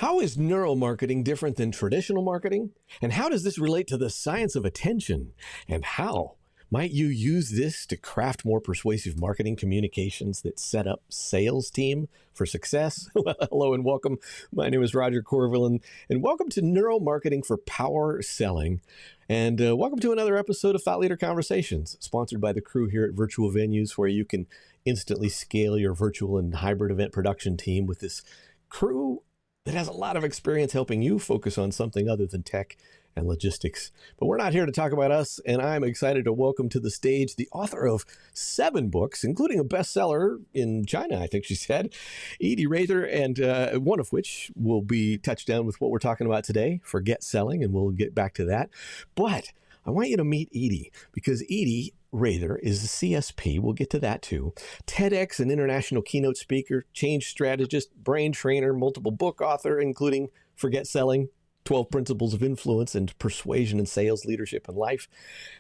How is neuromarketing different than traditional marketing? And how does this relate to the science of attention? And how might you use this to craft more persuasive marketing communications that set up sales team for success? Well, hello and welcome. My name is Roger Courville, and welcome to Neuromarketing for Power Selling. And welcome to another episode of Thought Leader Conversations, sponsored by the crew here at Virtual Venues, where you can instantly scale your virtual and hybrid event production team with this crew that has a lot of experience helping you focus on something other than tech and logistics. But we're not here to talk about us, and I'm excited to welcome to the stage the author of 7 books, including a bestseller in China, I think she said, Edie Raether, and one of which will be touched down with what we're talking about today, Forget Selling, and we'll get back to that. But I want you to meet Edie, because Edie Raether is a CSP. We'll get to that too. TEDx and international keynote speaker, change strategist, brain trainer, multiple book author, including Forget Selling, 12 Principles of Influence, and Persuasion in Sales, Leadership, and Life,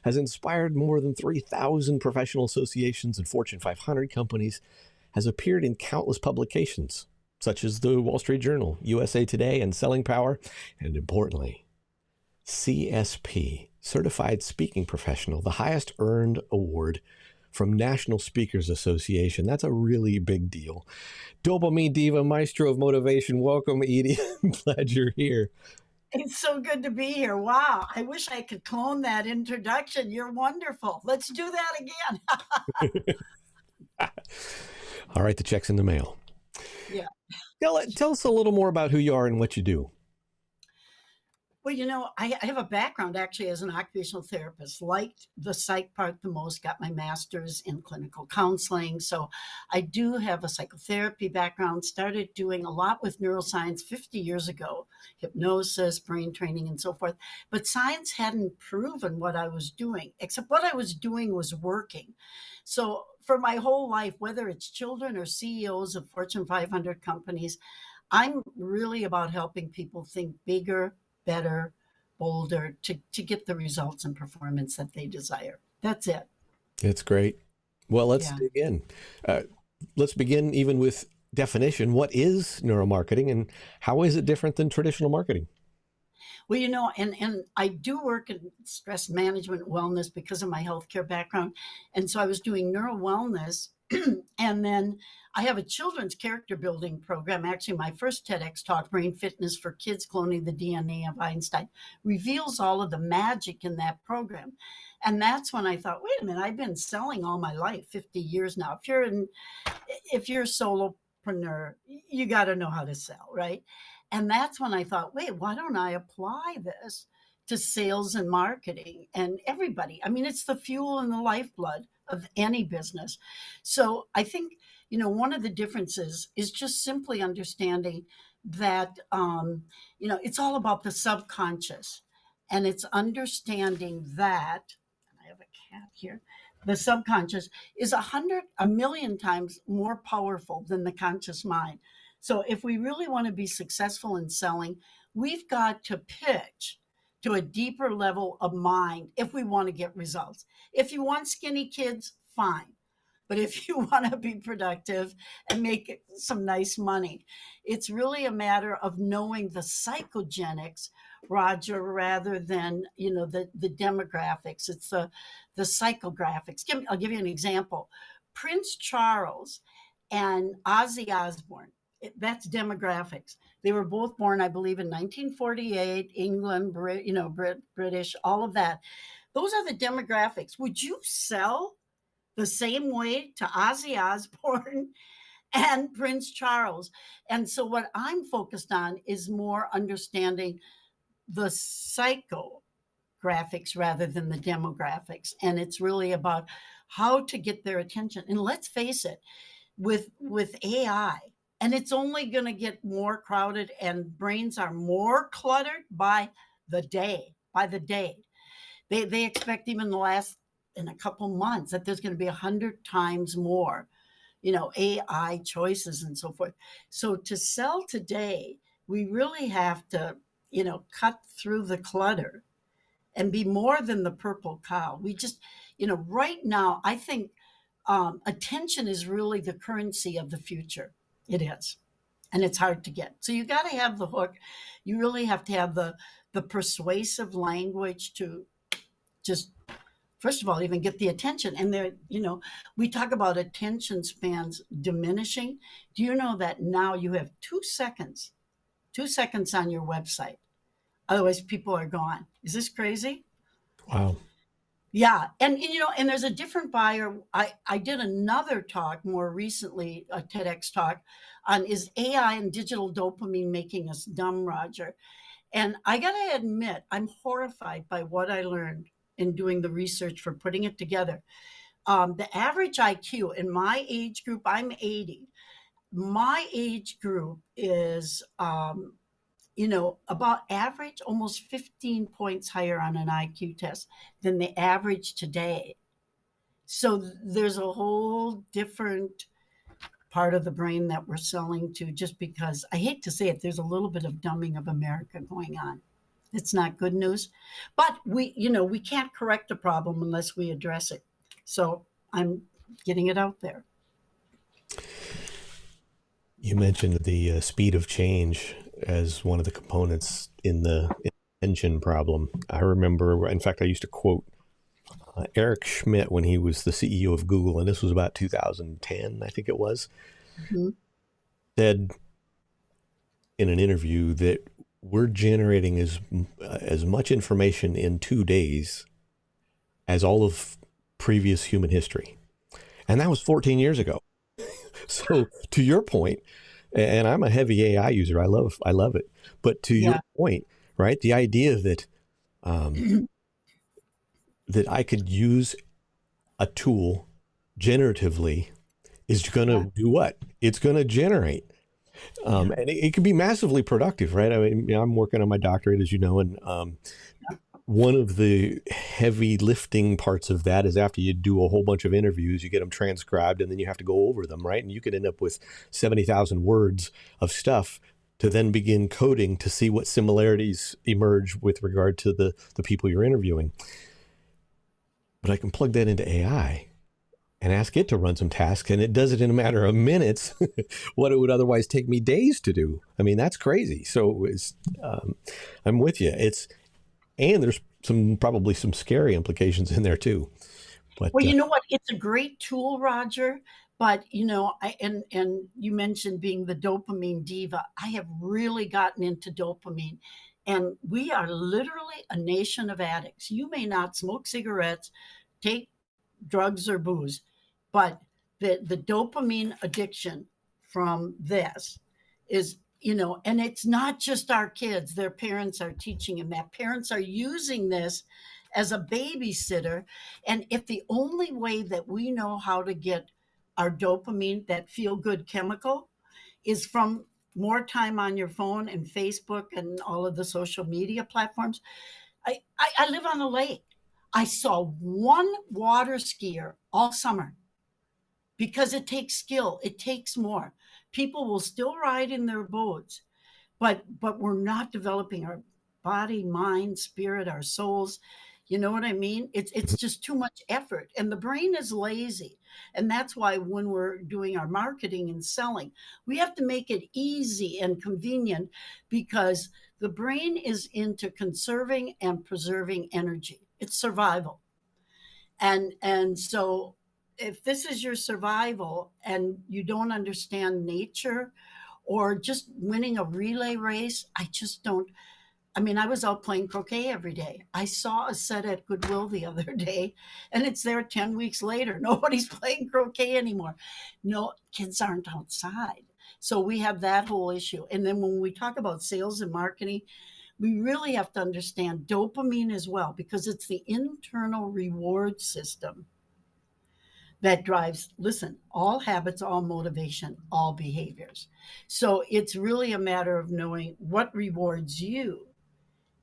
has inspired more than 3,000 professional associations and Fortune 500 companies, has appeared in countless publications, such as the Wall Street Journal, USA Today, and Selling Power, and importantly, CSP, Certified Speaking Professional, the highest earned award from National Speakers Association. That's a really big deal. Dopamine diva, maestro of motivation. Welcome, Edie. I'm glad you're here. It's so good to be here. Wow. I wish I could clone that introduction. You're wonderful. Let's do that again. All right, the check's in the mail. Yeah. Tell us a little more about who you are and what you do. Well, I have a background actually as an occupational therapist, liked the psych part the most, got my master's in clinical counseling. So I do have a psychotherapy background, started doing a lot with neuroscience 50 years ago, hypnosis, brain training, and so forth. But science hadn't proven what I was doing, except what I was doing was working. So for my whole life, whether it's children or CEOs of Fortune 500 companies, I'm really about helping people think bigger, better, bolder, to get the results and performance that they desire. That's it. It's great. Well, let's dig in. Let's begin even with definition. What is neuromarketing and how is it different than traditional marketing? Well, and I do work in stress management wellness because of my healthcare background. And so I was doing neuro wellness. And then I have a children's character building program. Actually, my first TEDx talk, Brain Fitness for Kids, Cloning the DNA of Einstein, reveals all of the magic in that program. And that's when I thought, wait a minute, I've been selling all my life, 50 years now. If you're a solopreneur, you got to know how to sell, right? And that's when I thought, wait, why don't I apply this to sales and marketing and everybody? I mean, it's the fuel and the lifeblood of any business. So I think, one of the differences is just simply understanding that, it's all about the subconscious, and it's understanding that, and I have a cat here, the subconscious is a million times more powerful than the conscious mind. So if we really want to be successful in selling, we've got to pitch to a deeper level of mind if we want to get results. If you want skinny kids, fine. But if you want to be productive and make some nice money, it's really a matter of knowing the psychogenics, Roger, rather than, the demographics. It's the psychographics. I'll give you an example. Prince Charles and Ozzy Osbourne, that's demographics. They were both born, I believe, in 1948, England, British, all of that. Those are the demographics. Would you sell the same way to Ozzy Osbourne and Prince Charles? And so what I'm focused on is more understanding the psychographics rather than the demographics. And it's really about how to get their attention. And let's face it, with AI, and it's only going to get more crowded, and brains are more cluttered by the day. They expect even in a couple months that there's going to be 100 times more, AI choices and so forth. So to sell today, we really have to, cut through the clutter and be more than the purple cow. We just, right now, I think attention is really the currency of the future. It is. and it's hard to get. So you got to have the hook. You really have to have the persuasive language to just, first of all, even get the attention. And there, we talk about attention spans diminishing. Do you know that now you have 2 seconds on your website? Otherwise, people are gone. Is this crazy? Wow. Yeah. And there's a different buyer. I did another talk more recently, a TEDx talk on, is AI and digital dopamine making us dumb, Roger? And I got to admit, I'm horrified by what I learned in doing the research for putting it together. The average IQ in my age group, I'm 80. My age group is, about average, almost 15 points higher on an IQ test than the average today. So there's a whole different part of the brain that we're selling to, just because, I hate to say it, there's a little bit of dumbing of America going on. It's not good news, but we can't correct a problem unless we address it. So I'm getting it out there. You mentioned the speed of change as one of the components in the attention problem. I remember, in fact, I used to quote Eric Schmidt when he was the CEO of Google, and this was about 2010, I think it was, said in an interview that we're generating as much information in 2 days as all of previous human history. And that was 14 years ago. So to your point, and I'm a heavy AI user, I love it. But to your point, right, the idea that that I could use a tool generatively is going to do what? It's going to generate. And it can be massively productive, right? I mean, I'm working on my doctorate, as you know, and one of the heavy lifting parts of that is after you do a whole bunch of interviews, you get them transcribed, and then you have to go over them, right? And you could end up with 70,000 words of stuff to then begin coding to see what similarities emerge with regard to the people you're interviewing. But I can plug that into AI and ask it to run some tasks, and it does it in a matter of minutes, what it would otherwise take me days to do. I mean, that's crazy. So I'm with you. And there's probably some scary implications in there too. But, well, you know what? It's a great tool, Roger. But and you mentioned being the dopamine diva. I have really gotten into dopamine, and we are literally a nation of addicts. You may not smoke cigarettes, take drugs or booze, but the dopamine addiction from this is, and it's not just our kids. Their parents are teaching them that. Parents are using this as a babysitter. And if the only way that we know how to get our dopamine, that feel-good chemical, is from more time on your phone and Facebook and all of the social media platforms. I live on a lake. I saw one water skier all summer, because it takes skill. It takes more. People will still ride in their boats, but we're not developing our body, mind, spirit, our souls. You know what I mean? It's just too much effort, and the brain is lazy. And that's why when we're doing our marketing and selling, we have to make it easy and convenient, because the brain is into conserving and preserving energy. It's survival. And so if this is your survival and you don't understand nature, or just winning a relay race, I just don't. I mean, I was out playing croquet every day. I saw a set at Goodwill the other day, and it's there 10 weeks later. Nobody's playing croquet anymore. No, kids aren't outside. So we have that whole issue. And then when we talk about sales and marketing, we really have to understand dopamine as well, because it's the internal reward system that drives, listen, all habits, all motivation, all behaviors. So it's really a matter of knowing what rewards you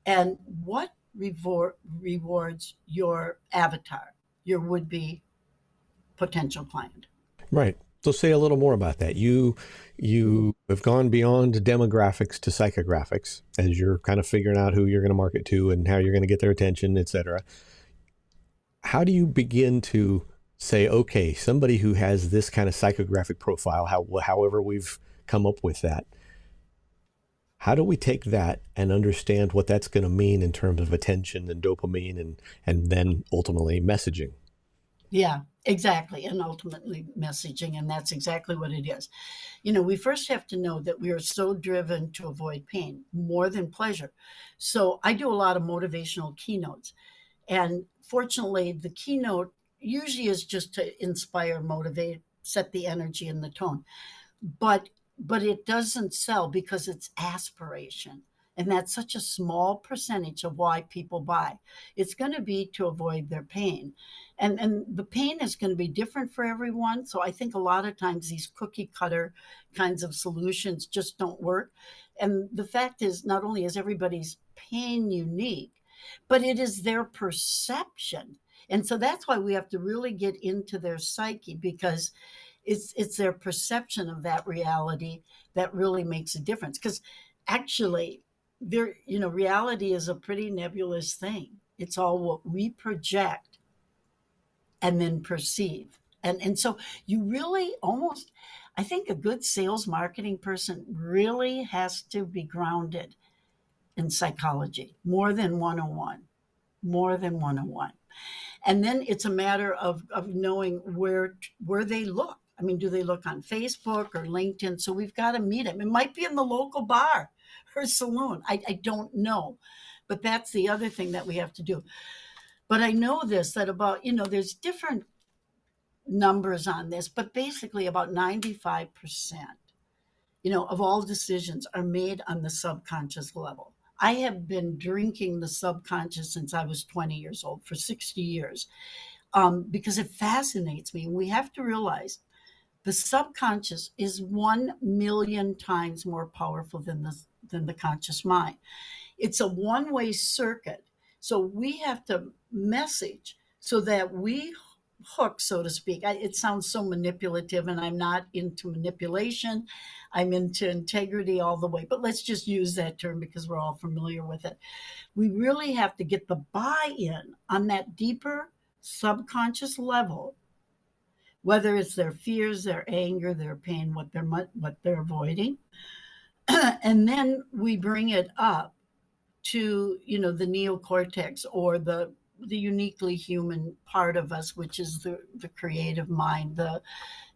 and what rewards your avatar, your would-be potential client. right. So say a little more about that. You have gone beyond demographics to psychographics as you're kind of figuring out who you're going to market to and how you're going to get their attention, et cetera. How do you begin to say, okay, somebody who has this kind of psychographic profile, however we've come up with that, How do we take that and understand what that's going to mean in terms of attention and dopamine and then ultimately messaging? Yeah, exactly. And ultimately messaging. And that's exactly what it is. We first have to know that we are so driven to avoid pain more than pleasure. So I do a lot of motivational keynotes. And fortunately, the keynote usually is just to inspire, motivate, set the energy and the tone. but but it doesn't sell because it's aspiration, and that's such a small percentage of why people buy. It's going to be to avoid their pain, and the pain is going to be different for everyone. So I think a lot of times these cookie cutter kinds of solutions just don't work. And the fact is, not only is everybody's pain unique, but it is their perception. And so that's why we have to really get into their psyche, because it's their perception of that reality that really makes a difference. Because actually, reality is a pretty nebulous thing. It's all what we project and then perceive. And so you really almost, I think a good sales marketing person really has to be grounded in psychology, more than 101. And then it's a matter of knowing where they look. I mean, do they look on Facebook or LinkedIn? So we've got to meet them. It might be in the local bar or saloon. I don't know. But that's the other thing that we have to do. But I know this, that about, there's different numbers on this, but basically about 95%, of all decisions are made on the subconscious level. I have been drinking the subconscious since I was 20 years old, for 60 years, because it fascinates me. We have to realize the subconscious is 1 million times more powerful than the conscious mind. It's a one-way circuit. So we have to message so that we hook, so to speak. It sounds so manipulative, and I'm not into manipulation. I'm into integrity all the way. But let's just use that term because we're all familiar with it. We really have to get the buy-in on that deeper subconscious level, whether it's their fears, their anger, their pain, what they're avoiding. And then we bring it up to the neocortex, or the uniquely human part of us, which is the creative mind.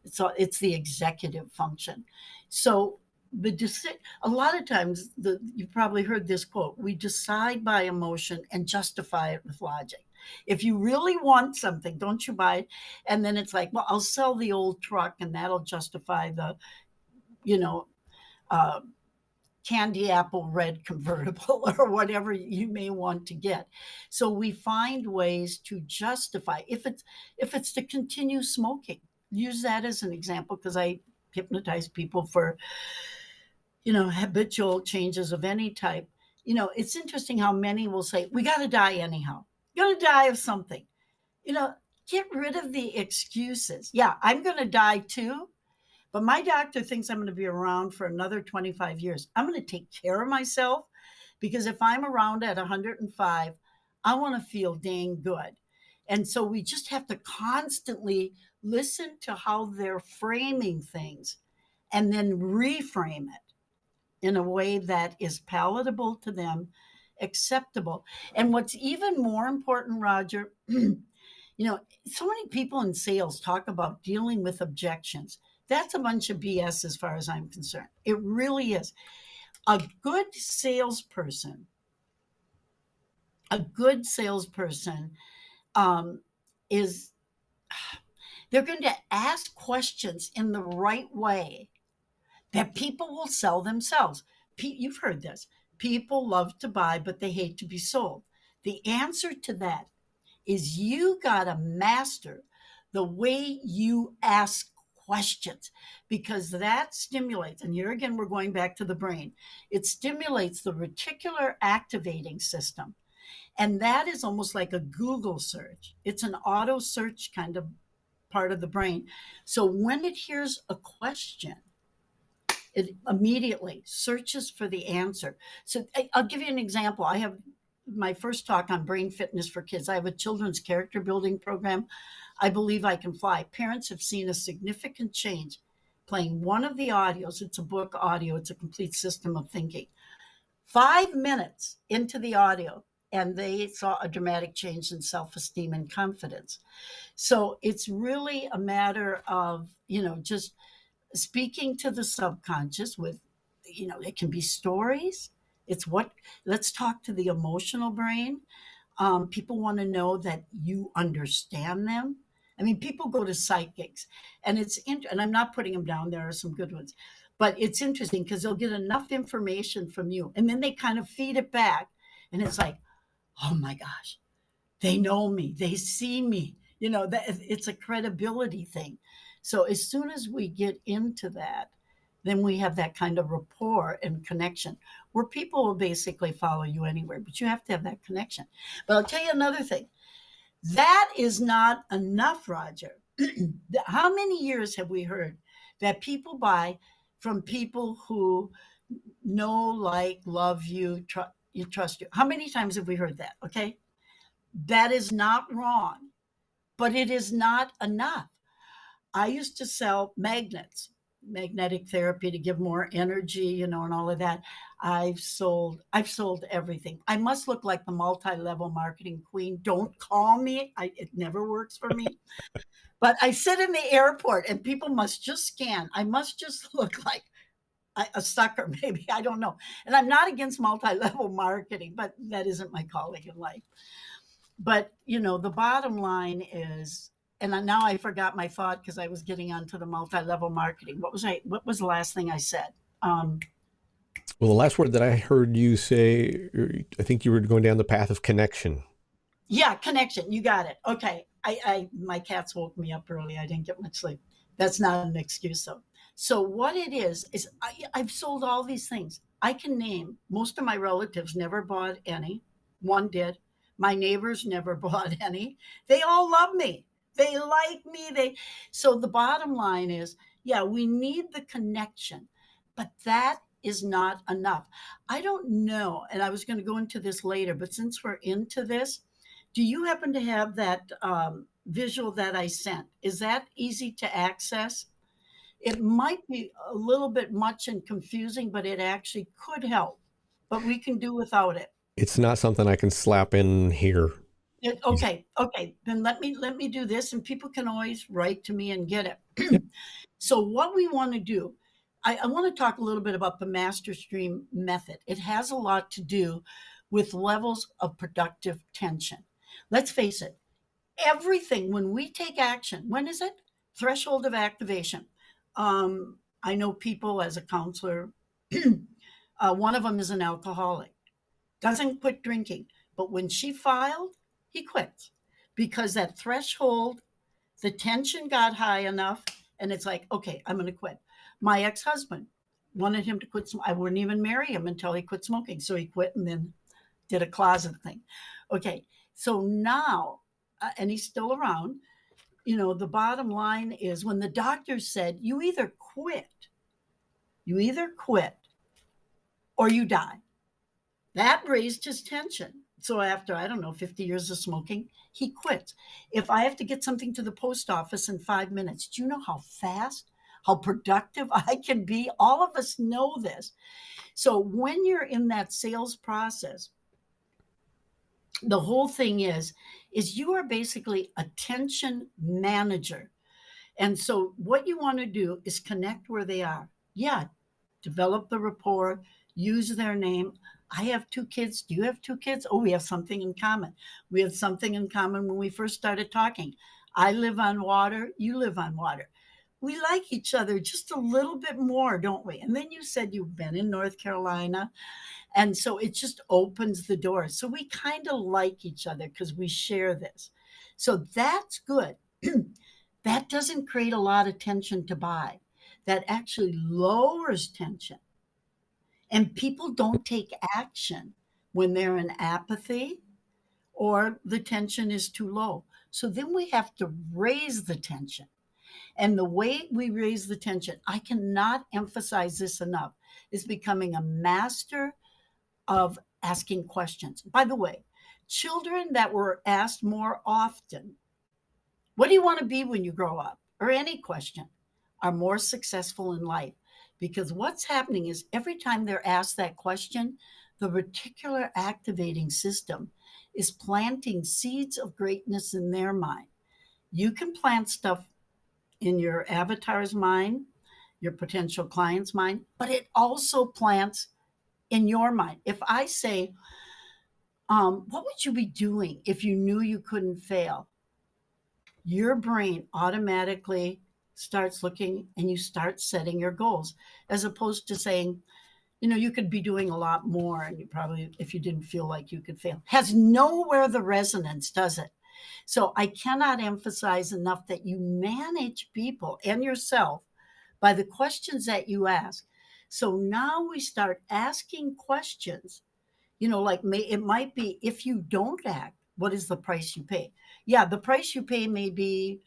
It's the executive function. So a lot of times, you've probably heard this quote: we decide by emotion and justify it with logic. If you really want something, don't you buy it? And then it's like, well, I'll sell the old truck and that'll justify the you know uh, candy apple red convertible or whatever you may want to get. So we find ways to justify. If it's to continue smoking, use that as an example, because I hypnotize people for habitual changes of any type. It's interesting how many will say, we got to die anyhow. You're going to die of something. Get rid of the excuses. Yeah, I'm going to die too, but my doctor thinks I'm going to be around for another 25 years. I'm going to take care of myself, because if I'm around at 105, I want to feel dang good. And so we just have to constantly listen to how they're framing things and then reframe it in a way that is palatable to them, acceptable. And what's even more important, Roger, so many people in sales talk about dealing with objections. That's a bunch of BS as far as I'm concerned. It really is. A good salesperson, a good salesperson is, they're going to ask questions in the right way that people will sell themselves. You've heard this. People love to buy, but they hate to be sold. The answer to that is you got to master the way you ask questions, because that stimulates, and here again, we're going back to the brain. It stimulates the reticular activating system. And that is almost like a Google search. It's an auto search kind of part of the brain. So when it hears a question, it immediately searches for the answer. So I'll give you an example. I have my first talk on brain fitness for kids. I have a children's character building program. I Believe I Can Fly. Parents have seen a significant change playing one of the audios. It's a book audio. It's a complete system of thinking. 5 minutes into the audio, and they saw a dramatic change in self-esteem and confidence. So it's really a matter of, just speaking to the subconscious with, it can be stories. It's let's talk to the emotional brain. People want to know that you understand them. I mean, people go to psychics, and and I'm not putting them down. There are some good ones, but it's interesting because they'll get enough information from you, and then they kind of feed it back, and it's like, oh my gosh, they know me, they see me. That it's a credibility thing. So as soon as we get into that, then we have that kind of rapport and connection where people will basically follow you anywhere, but you have to have that connection. But I'll tell you another thing. That is not enough, Roger. How many years have we heard that people buy from people who know, like, love you, you trust you? How many times have we heard that? Okay. That is not wrong, but it is not enough. I used to sell magnets, magnetic therapy to give more energy, and all of that. I've sold everything. I must look like the multi-level marketing queen. Don't call me. It never works for me. But I sit in the airport and people must just scan. I must just look like a sucker, maybe. I don't know. And I'm not against multi-level marketing, but that isn't my calling in life. But, the bottom line is, and now I forgot my thought because I was getting onto the multi-level marketing. What was the last thing I said? Well, the last word that I heard you say, I think you were going down the path of connection. Yeah, connection. You got it. Okay. My cats woke me up early. I didn't get much sleep. That's not an excuse, though. So what it is I've sold all these things. I can name most of my relatives never bought any. One did. My neighbors never bought any. They all love me. They like me. So the bottom line is, yeah, we need the connection, but that is not enough. I don't know, and I was going to go into this later, but since we're into this, do you happen to have that visual that I sent? Is that easy to access? It might be a little bit much and confusing, but it actually could help. But we can do without it. It's not something I can slap in here. Okay. Then let me do this, and people can always write to me and get it. Yep. So what we want to do, I want to talk a little bit about the master stream method. It has a lot to do with levels of productive tension. Let's face it, everything, when we take action, when is it? Threshold of activation. I know people as a counselor, one of them is an alcoholic, doesn't quit drinking, but when she filed, he quits because that threshold, the tension got high enough, and it's like, okay, I'm going to quit. My ex-husband wanted him to quit. I wouldn't even marry him until he quit smoking. So he quit and then did a closet thing. Okay. So now, and he's still around, the bottom line is when the doctor said, you either quit or you die. That raised his tension. So after, I don't know, 50 years of smoking, he quits. If I have to get something to the post office in 5 minutes, do you know how fast, how productive I can be? All of us know this. So when you're in that sales process, the whole thing is you are basically a tension manager. And so what you want to do is connect where they are. Yeah, develop the rapport, use their name. I have 2 kids. Do you have 2 kids? Oh, we have something in common. We had something in common when we first started talking. I live on water. You live on water. We like each other just a little bit more, don't we? And then you said you've been in North Carolina. And so it just opens the door. So we kind of like each other because we share this. So that's good. That doesn't create a lot of tension to buy. That actually lowers tension. And people don't take action when they're in apathy or the tension is too low. So then we have to raise the tension. And the way we raise the tension, I cannot emphasize this enough, is becoming a master of asking questions. By the way, children that were asked more often, what do you want to be when you grow up? Or any question, are more successful in life. Because what's happening is every time they're asked that question, the reticular activating system is planting seeds of greatness in their mind. You can plant stuff in your avatar's mind, your potential client's mind, but it also plants in your mind. If I say, what would you be doing if you knew you couldn't fail? Your brain automatically starts looking and you start setting your goals, as opposed to saying, you could be doing a lot more and you probably, if you didn't feel like you could fail. Has nowhere the resonance, does it? So I cannot emphasize enough that you manage people and yourself by the questions that you ask. So now we start asking questions, like it might be, if you don't act, what is the price you pay? Yeah, the price you pay may be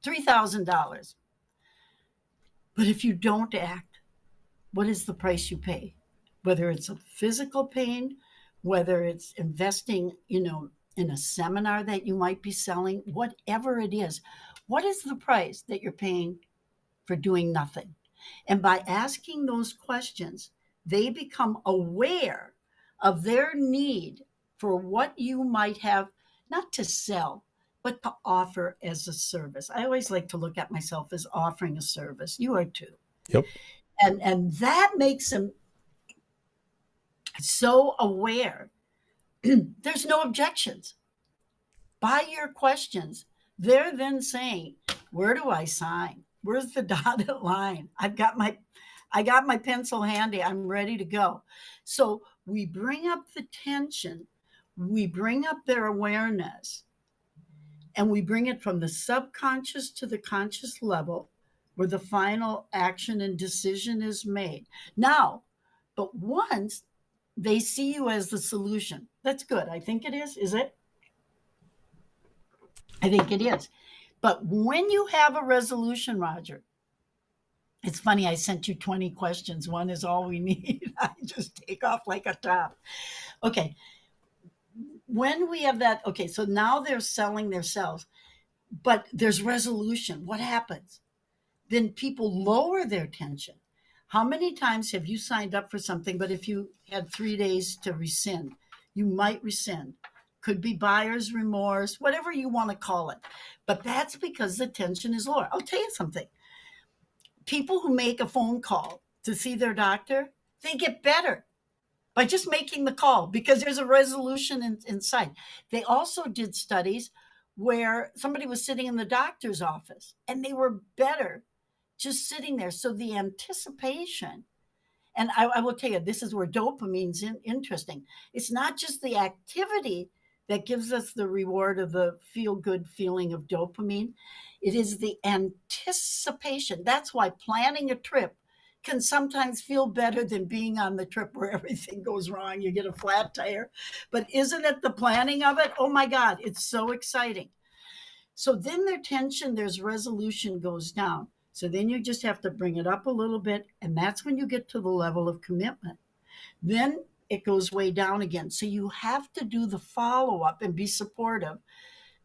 $3,000. But if you don't act, what is the price you pay? Whether it's a physical pain, whether it's investing, in a seminar that you might be selling, whatever it is, what is the price that you're paying for doing nothing? And by asking those questions, they become aware of their need for what you might have, not to sell, but to offer as a service. I always like to look at myself as offering a service. You are too. Yep. And that makes them so aware. There's no objections. By your questions, they're then saying, where do I sign? Where's the dotted line? I got my pencil handy. I'm ready to go. So we bring up the tension, we bring up their awareness, and we bring it from the subconscious to the conscious level where the final action and decision is made. Now, but once they see you as the solution, that's good. I think it is. Is it? I think it is. But when you have a resolution, Roger, it's funny, I sent you 20 questions. One is all we need. I just take off like a top. Okay. When we have that, okay, so now they're selling themselves, but there's resolution. What happens? Then people lower their tension. How many times have you signed up for something, but if you had 3 days to rescind, you might rescind? Could be buyer's remorse, whatever you want to call it. But that's because the tension is lower. I'll tell you something. People who make a phone call to see their doctor, they get better by just making the call because there's a resolution inside. They also did studies where somebody was sitting in the doctor's office and they were better just sitting there. So the anticipation, and I will tell you, this is where dopamine's interesting. It's not just the activity that gives us the reward of the feel-good feeling of dopamine. It is the anticipation. That's why planning a trip can sometimes feel better than being on the trip where everything goes wrong. You get a flat tire. But isn't it the planning of it? Oh my God, it's so exciting. So then their tension, there's resolution goes down. So then you just have to bring it up a little bit. And that's when you get to the level of commitment. Then it goes way down again. So you have to do the follow-up and be supportive,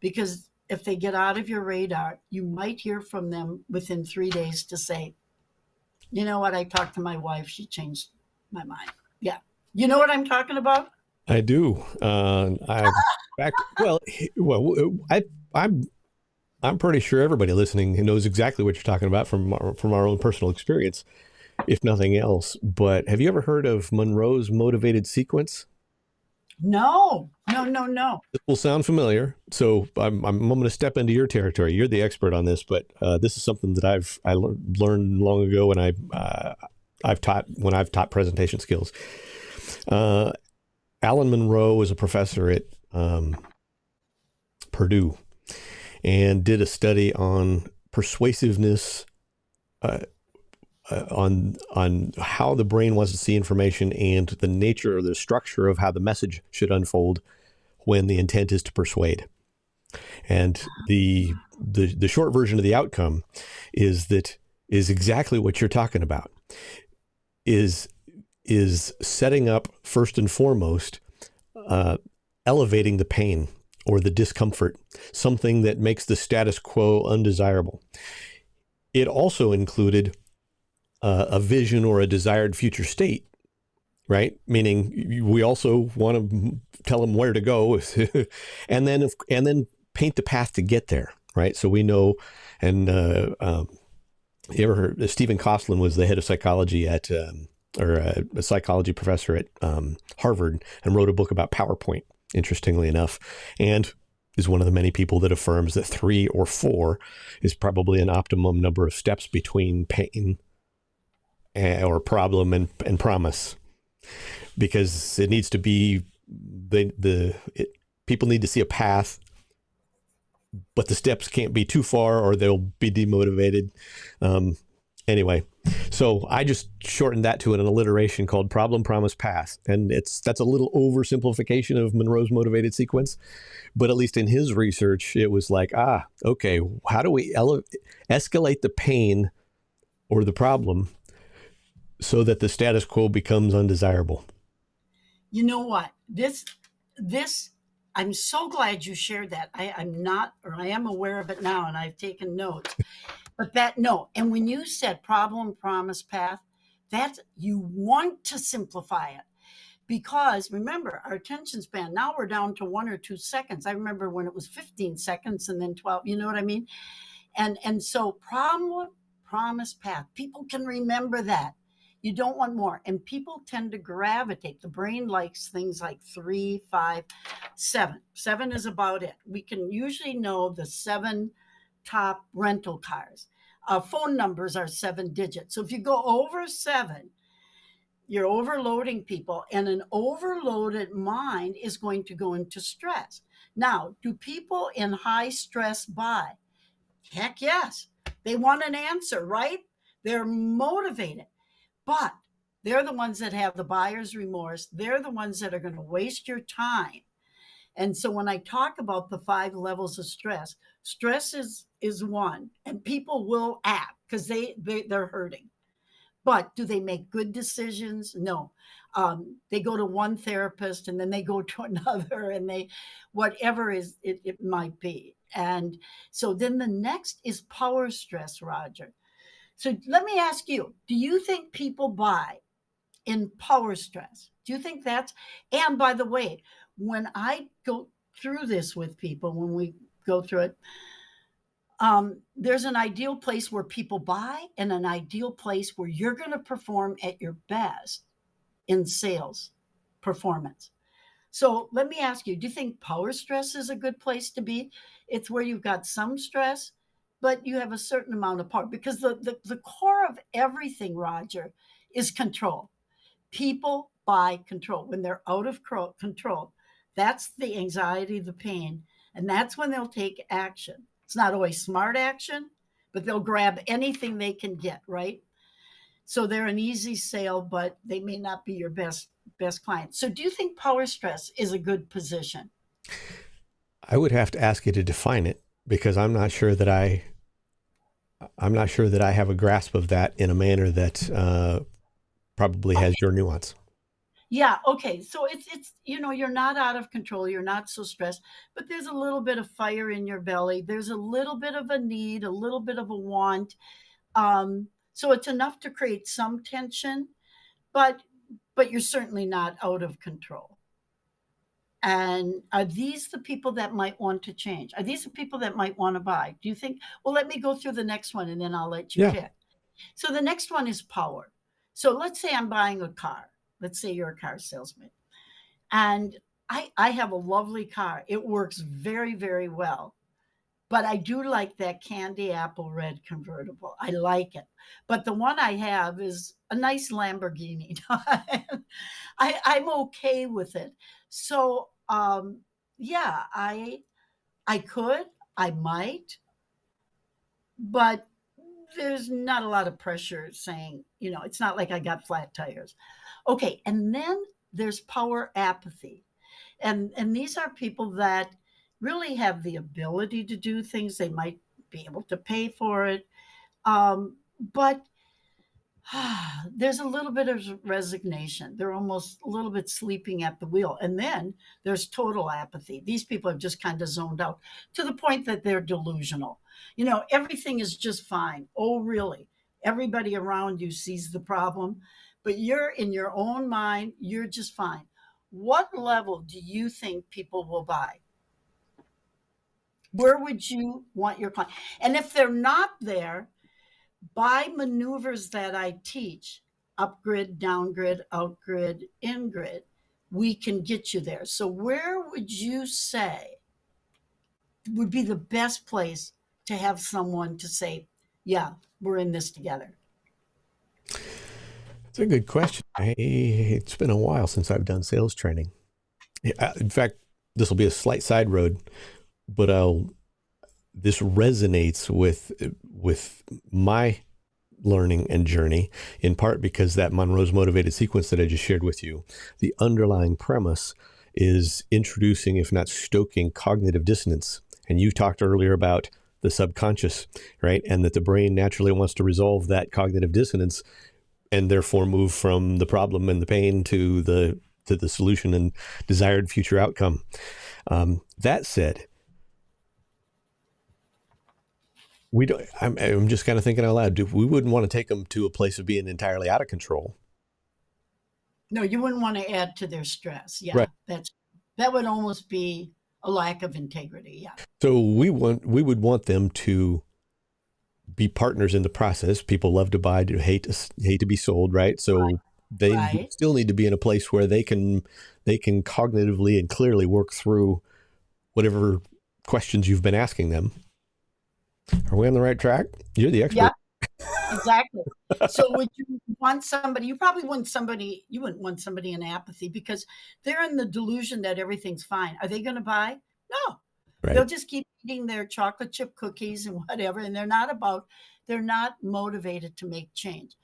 because if they get out of your radar, you might hear from them within 3 days to say, you know what, I talked to my wife, she changed my mind. Yeah. You know what I'm talking about? I do. I'm pretty sure everybody listening knows exactly what you're talking about from our own personal experience, if nothing else. But have you ever heard of Monroe's motivated sequence? No. This will sound familiar. So I'm going to step into your territory. You're the expert on this, but this is something that I learned long ago, and I've taught presentation skills. Alan Monroe was a professor at Purdue and did a study on persuasiveness, on how the brain wants to see information and the nature or the structure of how the message should unfold when the intent is to persuade. And the short version of the outcome is exactly what you're talking about, is setting up first and foremost, elevating the pain or the discomfort, something that makes the status quo undesirable. It also included a vision or a desired future state right? Meaning we also want to tell them where to go, and then paint the path to get there, right? So we know, and you ever heard Stephen Kosslyn was the head of psychology at or a psychology professor at Harvard, and wrote a book about PowerPoint, interestingly enough, and is one of the many people that affirms that 3 or 4 is probably an optimum number of steps between pain or problem and promise, because it needs to be people need to see a path, but the steps can't be too far or they'll be demotivated. Anyway, so I just shortened that to an alliteration called problem, promise, path. And that's a little oversimplification of Monroe's motivated sequence. But at least in his research, it was like, okay, how do we escalate the pain or the problem so that the status quo becomes undesirable? You know what? This, I'm so glad you shared that. I am aware of it now, and I've taken notes. But and when you said problem, promise, path, that's, you want to simplify it. Because remember, our attention span, now we're down to 1 or 2 seconds. I remember when it was 15 seconds and then 12, you know what I mean? And so problem, promise, path, people can remember that. You don't want more. And people tend to gravitate. The brain likes things like 3, 5, 7. 7 is about it. We can usually know the 7 top rental cars. Phone numbers are 7 digits. So if you go over 7, you're overloading people, and an overloaded mind is going to go into stress. Now, do people in high stress buy? Heck yes. They want an answer, right? They're motivated, but they're the ones that have the buyer's remorse. They're the ones that are going to waste your time. And so when I talk about the 5 levels of stress, stress is one, and people will act because they're hurting. But do they make good decisions? No. They go to one therapist and then they go to another, and they, whatever it might be. And so then the next is power stress, Roger. So let me ask you, do you think people buy in power stress? Do you think that's, and by the way, when I go through this with people, when we go through it, there's an ideal place where people buy and an ideal place where you're going to perform at your best in sales performance. So let me ask you, do you think power stress is a good place to be? It's where you've got some stress, but you have a certain amount of power, because the core of everything, Roger, is control. People buy control. When they're out of control, that's the anxiety, the pain, and that's when they'll take action. It's not always smart action, but they'll grab anything they can get, right? So they're an easy sale, but they may not be your best client. So do you think power stress is a good position? I would have to ask you to define it, because I'm not sure that I have a grasp of that in a manner that probably has your nuance. Yeah, okay. So it's you're not out of control, you're not so stressed, but there's a little bit of fire in your belly. There's a little bit of a need, a little bit of a want. So it's enough to create some tension, but you're certainly not out of control. And are these the people that might want to change? Are these the people that might want to buy? Do you think? Well, let me go through the next one and then I'll let you Yeah. pick. So the next one is power. So let's say I'm buying a car. Let's say you're a car salesman. And I have a lovely car. It works very, very well. But I do like that candy apple red convertible. I like it. But the one I have is a nice Lamborghini. I'm okay with it. So yeah, I might, but there's not a lot of pressure saying, it's not like I got flat tires. Okay, and then there's power apathy. And these are people that really have the ability to do things. They might be able to pay for it. But there's a little bit of resignation. They're almost a little bit sleeping at the wheel. And then there's total apathy. These people have just kind of zoned out to the point that they're delusional. Everything is just fine. Oh, really? Everybody around you sees the problem, but you're in your own mind, you're just fine. What level do you think people will buy? Where would you want your client? And if they're not there, by maneuvers that I teach, upgrid, downgrid, outgrid, ingrid, we can get you there. So where would you say would be the best place to have someone to say, yeah, we're in this together? It's a good question. It's been a while since I've done sales training. In fact, this will be a slight side road, but this resonates with my learning and journey, in part because that Monroe's motivated sequence that I just shared with you, the underlying premise is introducing, if not stoking, cognitive dissonance. And you talked earlier about the subconscious, right? And that the brain naturally wants to resolve that cognitive dissonance and therefore move from the problem and the pain to the solution and desired future outcome. That said, we don't. I'm just kind of thinking out loud. We wouldn't want to take them to a place of being entirely out of control. No, you wouldn't want to add to their stress. Yeah, Right. that would almost be a lack of integrity. Yeah. So we would want them to be partners in the process. People love to buy, to hate to be sold, right? So they Right. still need to be in a place where they can cognitively and clearly work through whatever questions you've been asking them. Are we on the right track? You're the expert. Yeah, exactly. So would you want somebody, you wouldn't want somebody in apathy because they're in the delusion that everything's fine. Are they going to buy? No. Right. They'll just keep eating their chocolate chip cookies and whatever. And they're not motivated to make change.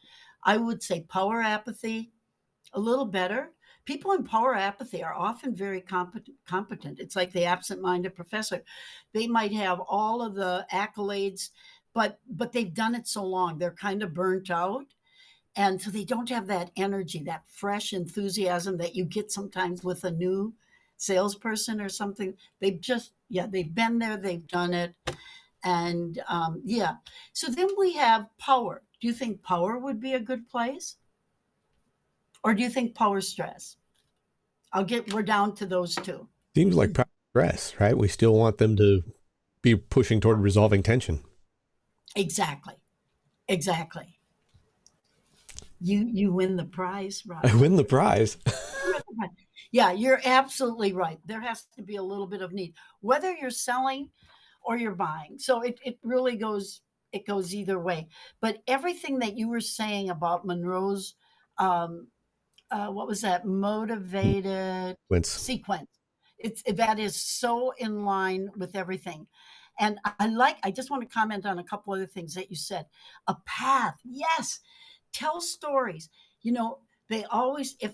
I would say power apathy, a little better. People in power apathy are often very competent. It's like the absent-minded professor. They might have all of the accolades, but they've done it so long. They're kind of burnt out. And so they don't have that energy, that fresh enthusiasm that you get sometimes with a new salesperson or something. They've been there, they've done it. And yeah. So then we have power. Do you think power would be a good place? Or do you think power stress? We're down to those two. Seems like progress, right? We still want them to be pushing toward resolving tension. Exactly. You win the prize, Rob. I win the prize. Yeah, you're absolutely right. There has to be a little bit of need, whether you're selling or you're buying. So it really goes either way. But everything that you were saying about Monroe's what was that, motivated sequence, that is so in line with everything. And I just want to comment on a couple other things that you said. A path, yes. Tell stories. They always, if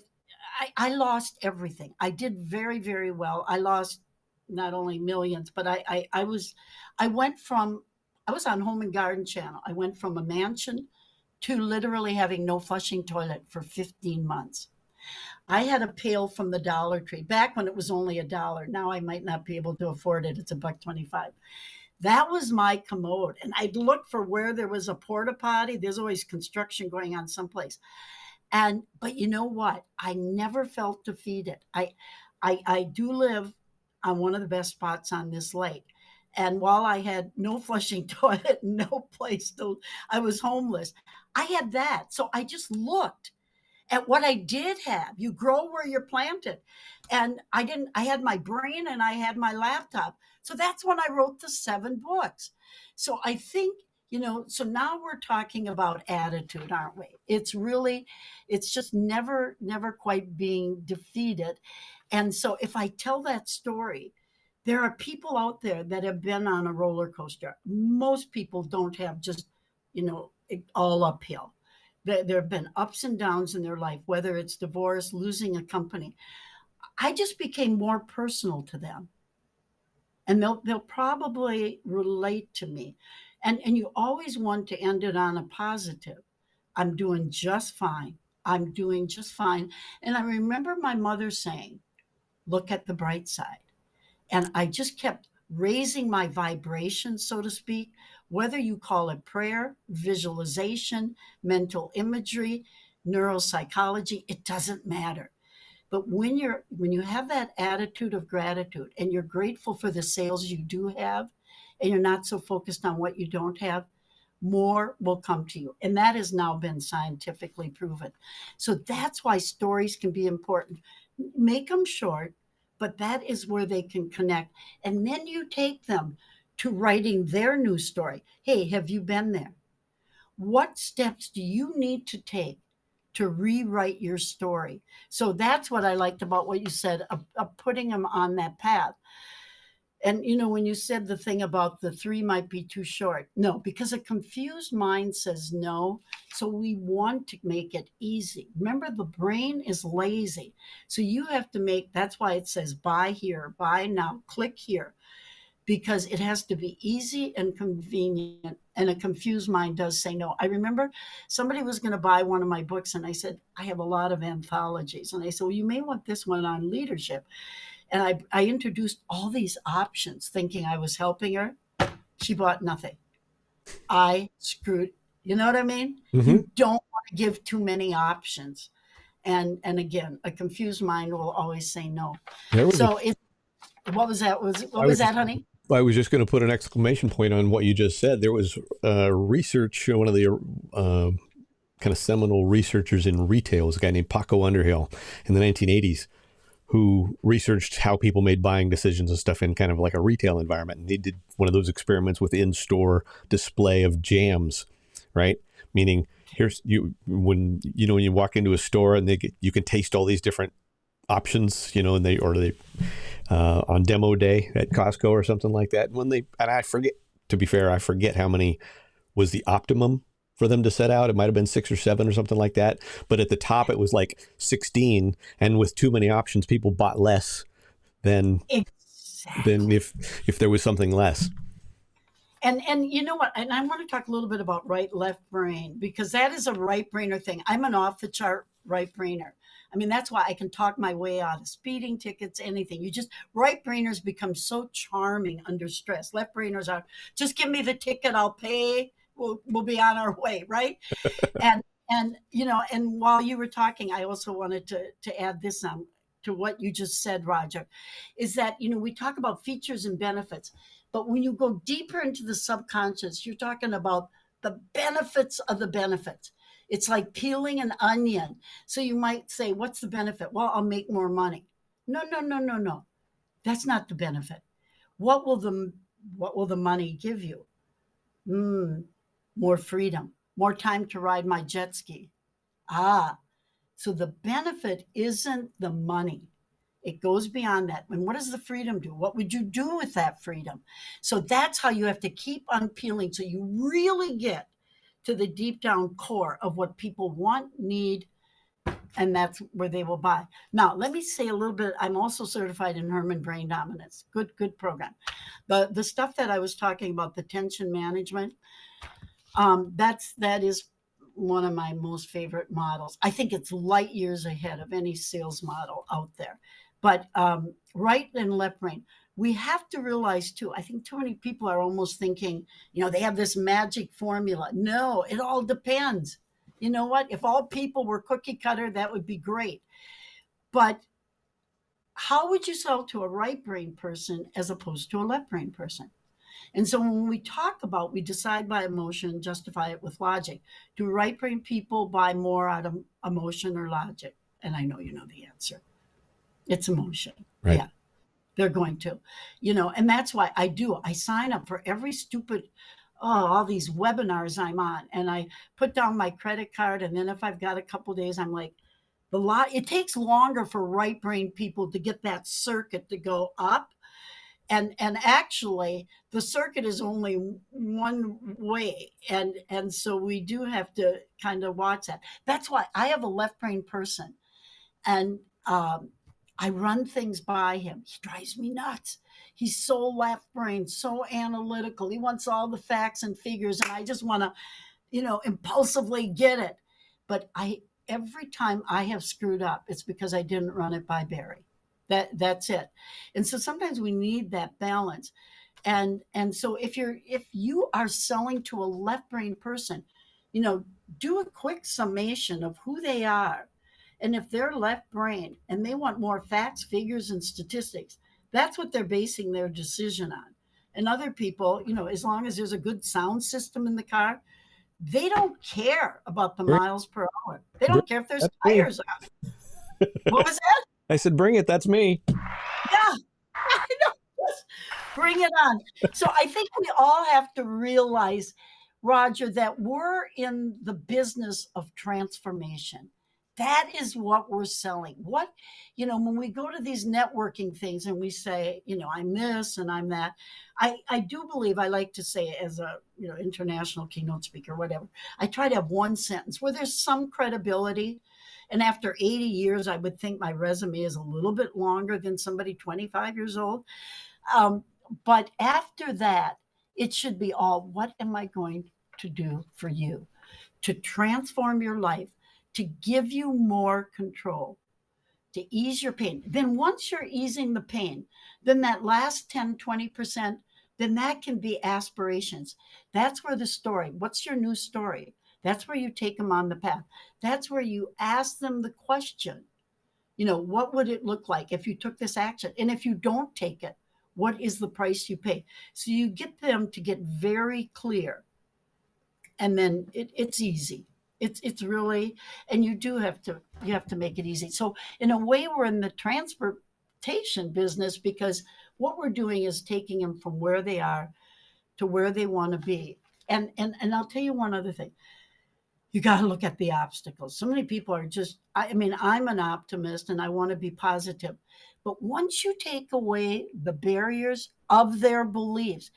I lost everything, I did very, very well. I lost not only millions, but I was on Home and Garden Channel. I went from a mansion to literally having no flushing toilet for 15 months. I had a pail from the Dollar Tree back when it was only $1. Now I might not be able to afford it. It's $1.25. That was my commode. And I'd look for where there was a porta potty. There's always construction going on someplace. But you know what? I never felt defeated. I do live on one of the best spots on this lake. And while I had no flushing toilet, no place I was homeless. I had that. So I just looked at what I did have. You grow where you're planted. And I had my brain and I had my laptop. So that's when I wrote the 7 books. So I think, so now we're talking about attitude, aren't we? It's just never quite being defeated. And so if I tell that story, there are people out there that have been on a roller coaster. Most people don't have just, all uphill. There have been ups and downs in their life, whether it's divorce, losing a company. I just became more personal to them. And they'll probably relate to me. And you always want to end it on a positive. I'm doing just fine. I'm doing just fine. And I remember my mother saying, look at the bright side. And I just kept raising my vibration, so to speak, whether you call it prayer, visualization, mental imagery, neuropsychology, it doesn't matter. But when you have that attitude of gratitude and you're grateful for the sales you do have, and you're not so focused on what you don't have, more will come to you. And that has now been scientifically proven. So that's why stories can be important. Make them short, but that is where they can connect. And then you take them to writing their new story. Hey, have you been there? What steps do you need to take to rewrite your story? So that's what I liked about what you said of putting them on that path. And when you said the thing about the 3 might be too short, no, because a confused mind says no. So we want to make it easy. Remember, the brain is lazy. So you have to that's why it says buy here, buy now, click here, because it has to be easy and convenient. And a confused mind does say no. I remember somebody was going to buy one of my books, and I said, I have a lot of anthologies. And they said, well, you may want this one on leadership. And I introduced all these options thinking I was helping her. She bought nothing. I screwed. You know what I mean? Mm-hmm. You don't want to give too many options. And again, a confused mind will always say no. So what was that? What was that, honey? I was just going to put an exclamation point on what you just said. There was research, one of the kind of seminal researchers in retail was a guy named Paco Underhill in the 1980s, who researched how people made buying decisions and stuff in kind of like a retail environment. And they did one of those experiments with in-store display of jams, right? Meaning when you walk into a store and you can taste all these different options, and they on demo day at Costco or something like that. And I forget, to be fair, I forget how many was the optimum for them to set out. It might have been 6 or 7 or something like that. But at the top, it was like 16. And with too many options, people bought less than if there was something less. And you know what? And I want to talk a little bit about right, left brain, because that is a right brainer thing. I'm an off the chart right brainer. I mean, that's why I can talk my way out of speeding tickets, anything. Right brainers become so charming under stress. Left brainers are, just give me the ticket, I'll pay. We'll be on our way, right? and while you were talking, I also wanted to add this on to what you just said, Roger, is that, we talk about features and benefits, but when you go deeper into the subconscious, you're talking about the benefits of the benefits. It's like peeling an onion. So you might say, what's the benefit? Well, I'll make more money. No. That's not the benefit. What will the money give you? More freedom, more time to ride my jet ski. So the benefit isn't the money. It goes beyond that. And what does the freedom do? What would you do with that freedom? So that's how you have to keep unpeeling, so you really get to the deep down core of what people want, need, and that's where they will buy. Now, let me say a little bit. I'm also certified in Herman Brain Dominance. Good program. The stuff that I was talking about, the tension management, that is one of my most favorite models. I think it's light years ahead of any sales model out there. But right and left brain, we have to realize too, I think too many people are almost thinking, they have this magic formula. No, it all depends. You know what? If all people were cookie cutter, that would be great. But how would you sell to a right brain person as opposed to a left brain person? And so when we talk about, we decide by emotion, justify it with logic. Do right brain people buy more out of emotion or logic? And I know you know the answer. It's emotion. Right. Yeah, they're going to, and that's why I sign up for every stupid, all these webinars I'm on, and I put down my credit card. And then if I've got a couple days, I'm like, it takes longer for right brain people to get that circuit to go up. And actually the circuit is only one way. And so we do have to kind of watch that. That's why I have a left brain person, and I run things by him. He drives me nuts. He's so left brain, so analytical. He wants all the facts and figures, and I just want to, impulsively get it. But every time I have screwed up, it's because I didn't run it by Barry. That's it. And so sometimes we need that balance. And so if you are selling to a left brain person, do a quick summation of who they are. And if they're left brain and they want more facts, figures, and statistics, that's what they're basing their decision on. And other people, as long as there's a good sound system in the car, they don't care about the Bring, miles per hour. They bring, don't care if there's that's me. tires on. What was that? I said, bring it. That's me. Yeah. I know. Just bring it on. So I think we all have to realize, Roger, that we're in the business of transformation. That is what we're selling. When we go to these networking things and we say, I'm this and I'm that, I do believe, I like to say, as a international keynote speaker, whatever, I try to have one sentence where there's some credibility. And after 80 years, I would think my resume is a little bit longer than somebody 25 years old. But after that, it should be all, what am I going to do for you to transform your life, to give you more control, to ease your pain? Then once you're easing the pain, then that last 10, 20%, then that can be aspirations. That's where the story, what's your new story? That's where you take them on the path. That's where you ask them the question, what would it look like if you took this action? And if you don't take it, what is the price you pay? So you get them to get very clear. And then it's easy. It's really, and you have to make it easy. So in a way, we're in the transportation business, because what we're doing is taking them from where they are to where they want to be. And I'll tell you one other thing. You got to look at the obstacles. So many people are I'm an optimist and I want to be positive. But once you take away the barriers of their beliefs,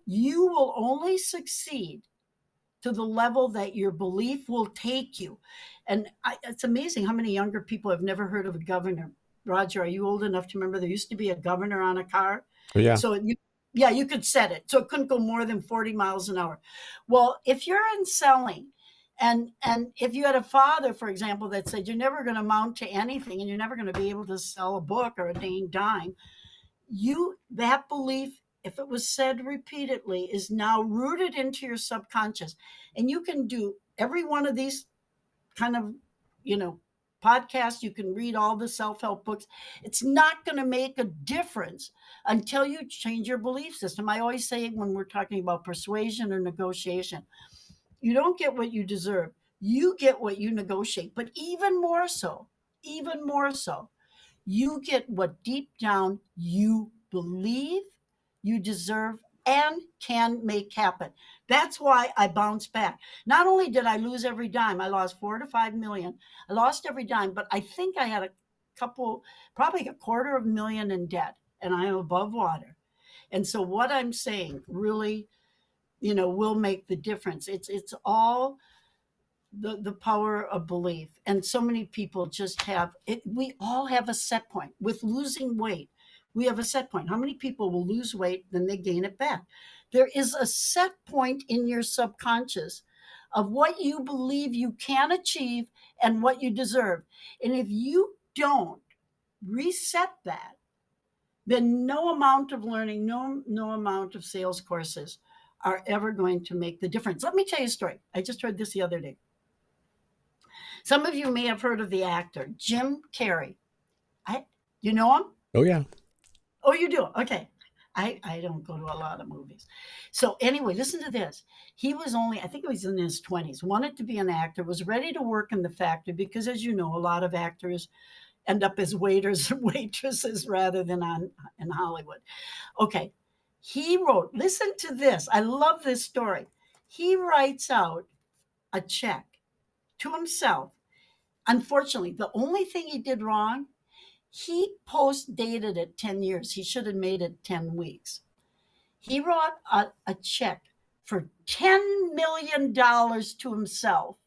you will only succeed to the level that your belief will take you. And it's amazing how many younger people have never heard of a governor. Roger, are you old enough to remember there used to be a governor on a car? Oh, yeah. So you could set it. So it couldn't go more than 40 miles an hour. Well, if you're in selling, and if you had a father, for example, that said you're never going to amount to anything and you're never going to be able to sell a book or a dime, that belief, if it was said repeatedly, is now rooted into your subconscious. And you can do every one of these kind of, podcasts. You can read all the self-help books. It's not going to make a difference until you change your belief system. I always say, when we're talking about persuasion or negotiation, you don't get what you deserve. You get what you negotiate. But even more so, you get what deep down you believe you deserve and can make happen. That's why I bounced back. Not only did I lose every dime, I lost 4 to 5 million. I lost every dime, but I think I had probably $250,000 in debt, and I am above water. And so what I'm saying really, will make the difference. It's all the power of belief. And so many people just have it. We all have a set point with losing weight. We have a set point. How many people will lose weight, then they gain it back? There is a set point in your subconscious of what you believe you can achieve and what you deserve. And if you don't reset that, then no amount of learning, no amount of sales courses are ever going to make the difference. Let me tell you a story. I just heard this the other day. Some of you may have heard of the actor Jim Carrey. You know him? Oh, yeah. Oh, you do? Okay. I don't go to a lot of movies. So anyway, listen to this. He was I think he was in his 20s, wanted to be an actor, was ready to work in the factory because, as you know, a lot of actors end up as waiters and waitresses rather than in Hollywood. Okay. He wrote, listen to this. I love this story. He writes out a check to himself. Unfortunately, the only thing he did wrong, he post-dated it 10 years. He should have made it 10 weeks. He wrote a check for $10 million to himself.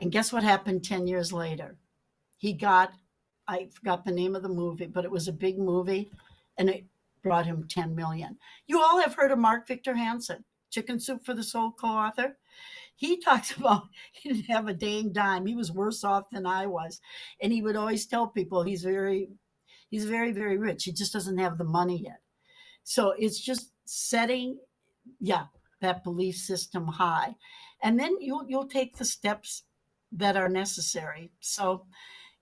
And guess what happened 10 years later? I forgot the name of the movie, but it was a big movie, and it brought him 10 million. You all have heard of Mark Victor Hansen, Chicken Soup for the Soul co-author. He talks about he didn't have a dang dime. He was worse off than I was. And he would always tell people he's very, very rich. He just doesn't have the money yet. So it's just setting, that belief system high. and then you'll take the steps that are necessary. So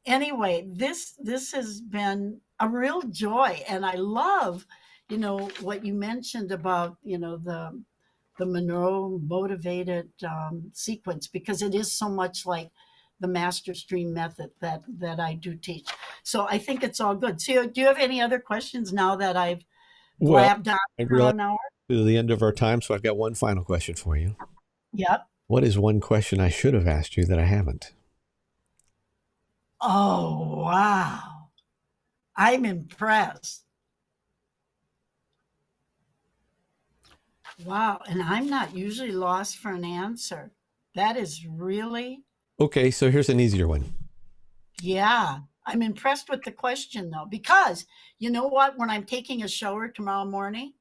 anyway, this has been a real joy, and I love, what you mentioned about, the Monroe motivated sequence, because it is so much like the master stream method that I do teach. So I think it's all good. So do you have any other questions now that I've Well, blabbed on I for realize an hour? to the end of our time, so I've got one final question for you. Yep. What is one question I should have asked you that I haven't? Oh, wow. I'm impressed. Wow. And I'm not usually lost for an answer. That is really, Okay, so here's an easier one. yeah. I'm impressed with the question, though, because you know what? When I'm taking a shower tomorrow morning,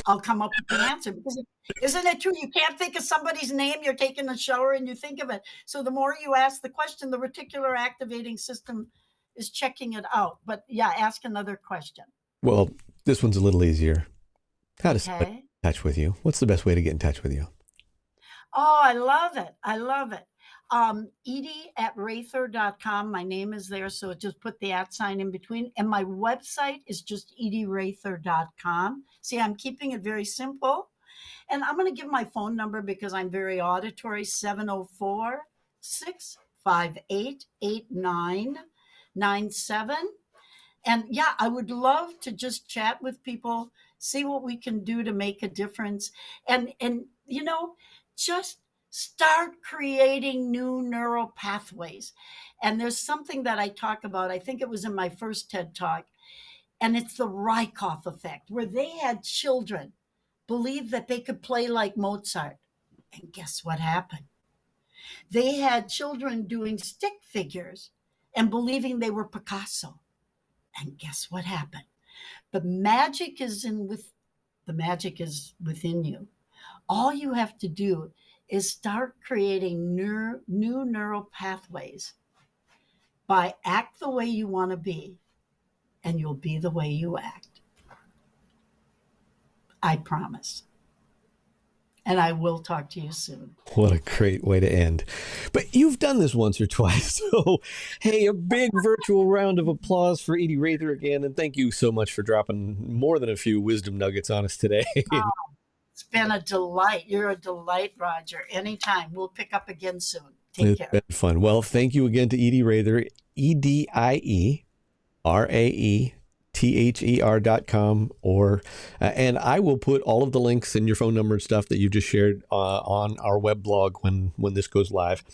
I'll come up with the answer. Because isn't it true? You can't think of somebody's name. You're taking a shower and you think of it. So the more you ask the question, the reticular activating system is checking it out. But yeah, ask another question. Well, this one's a little easier. How does somebody Okay. get in touch with you? What's the best way to get in touch with you? Oh, I love it. I love it. Edie at Raether.com. My name is there. So just put the @ in between. And my website is just EdieRaether.com. See, I'm keeping it very simple. And I'm going to give my phone number because I'm very auditory, 704-658-8997. And yeah, I would love to just chat with people, see what we can do to make a difference. And just start creating new neural pathways. And there's something that I talk about, I think it was in my first TED Talk, and it's the Rykov effect, where they had children believe that they could play like Mozart. And guess what happened? They had children doing stick figures and believing they were Picasso. And guess what happened? The magic is within you. All you have to do is start creating new neural pathways by act the way you want to be, and you'll be the way you act. I promise. And I will talk to you soon. What a great way to end. But you've done this once or twice. So, hey, a big virtual round of applause for Edie Raether again. And thank you so much for dropping more than a few wisdom nuggets on us today. It's been a delight. You're a delight, Roger. Anytime. We'll pick up again soon. Take It's care. been fun. Well, thank you again to Edie Raether, EDIERAETHER.com, and I will put all of the links and your phone number and stuff that you just shared on our web blog when this goes live.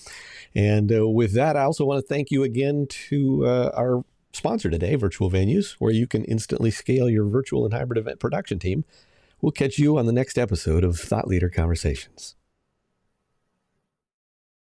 And with that, I also want to thank you again to our sponsor today, Virtual Venues, where you can instantly scale your virtual and hybrid event production team. We'll catch you on the next episode of Thought Leader Conversations.